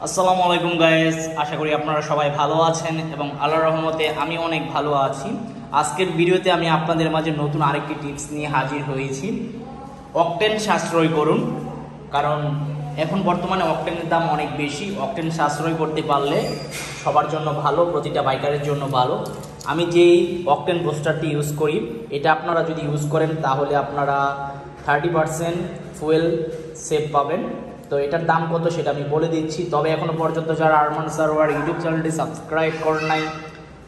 আসসালামু আলাইকুম গাইস, আশা করি আপনারা সবাই ভালো আছেন এবং আল্লাহর রহমতে আমি অনেক ভালো আছি। আজকের ভিডিওতে আমি আপনাদের মাঝে নতুন আরেকটি টিপস নিয়ে হাজির হয়েছি। অকটেন সাশ্রয় করুন, কারণ এখন বর্তমানে অকটেনের দাম অনেক বেশি। অকটেন সাশ্রয় করতে পারলে সবার জন্য ভালো, প্রতিটা বাইকারের জন্য ভালো। আমি যেই অকটেন বুস্টারটি ইউজ করি, এটা আপনারা যদি ইউজ করেন তাহলে আপনারা 30% ফুয়েল সেভ পাবেন। তো এটার দাম কত সেটা আমি বলে দিচ্ছি। তবে এখনো পর্যন্ত যারা আরমান সারোয়ার ইউটিউব চ্যানেলটি সাবস্ক্রাইব করেন নাই,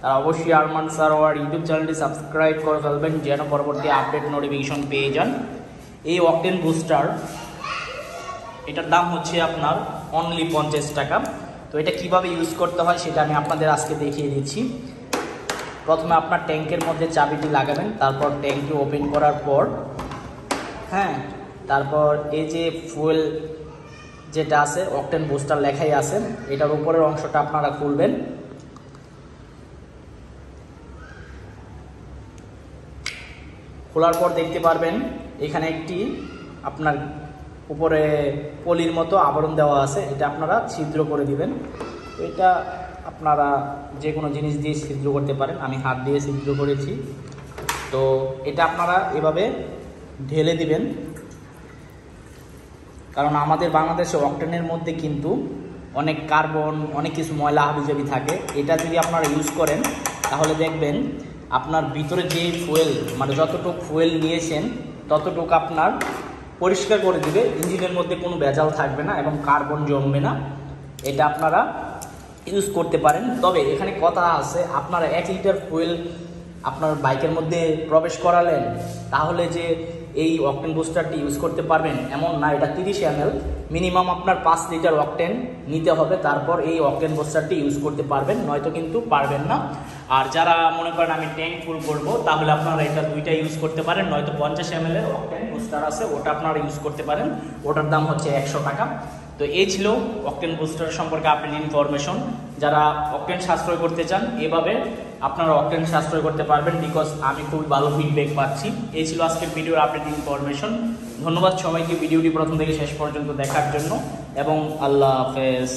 তারা অবশ্যই আরমান সারোয়ার ইউটিউব চ্যানেলটি সাবস্ক্রাইব করে ফেলবেন, যেন পরবর্তী আপডেট নোটিফিকেশন পেয়ে যান। এই অকটেন বুস্টার, এটার দাম হচ্ছে আপনার অনলি 50 টাকা। তো এটা কিভাবে ইউজ করতে হয় সেটা আমি আপনাদের আজকে দেখিয়ে দিচ্ছি। প্রথমে আপনার ট্যাঙ্কের মধ্যে চাবিটি লাগাবেন, তারপর ট্যাঙ্কটি ওপেন করার পর তারপর এই যে ফুয়েল যেটা আছে অকটেন বুস্টার লেখাই আছে, এটার উপরের অংশটা আপনারা খুলবেন। খোলার পর দেখতে পারবেন এখানে একটি আপনার উপরে পলির মতো আবরণ দেওয়া আছে, এটা আপনারা ছিদ্র করে দিবেন। এটা আপনারা যে কোনো জিনিস দিয়ে ছিদ্র করতে পারেন, আমি হাত দিয়ে ছিদ্র করেছি। তো এটা আপনারা এভাবে ঢেলে দিবেন, কারণ আমাদের বাংলাদেশে অকটেনের মধ্যে কিন্তু অনেক কার্বন, অনেক কিছু ময়লা হাবিজাবি থাকে। এটা যদি আপনারা ইউজ করেন তাহলে দেখবেন আপনার ভিতরে যে ফুয়েল, মানে যতটুকু ফুয়েল নিয়েছেন ততটুকু আপনার পরিষ্কার করে দিবে। ইঞ্জিনের মধ্যে কোনো ভেজাল থাকবে না এবং কার্বন জমবে না। এটা আপনারা ইউজ করতে পারেন। তবে এখানে কথা আছে, আপনারা 1 লিটার ফুয়েল আপনার বাইকের মধ্যে প্রবেশ করালেন তাহলে যে এই অকটেন বুস্টারটি ইউজ করতে পারবেন এমন না। এটা 30 ml, মিনিমাম আপনার 5 লিটার অকটেন নিতে হবে, তারপর এই অকটেন বুস্টারটি ইউজ করতে পারবেন, নয়তো কিন্তু পারবেন না। আর যারা মনে করেন আমি ট্যাঙ্ক ফুল করব, তাহলে আপনারা এটা দুইটা ইউজ করতে পারেন, নয়তো 50 ml এর অকটেন বুস্টার আছে, ওটা আপনারা ইউজ করতে পারেন। ওটার দাম হচ্ছে 100 টাকা। তো এই ছিল অকটেন বুস্টার সম্পর্কে আপডেট ইনফরমেশন। যারা অকটেন সাশ্রয় করতে চান, এভাবে আপনারা অকটেন সাশ্রয় করতে পারবেন, বিকজ আমি খুবই ভালো ফিডব্যাক পাচ্ছি। এই ছিল আজকের ভিডিওর আপডেট ইনফরমেশন। ধন্যবাদ সবাইকে ভিডিওটি প্রথম থেকে শেষ পর্যন্ত দেখার জন্য এবং আল্লাহ হাফেজ।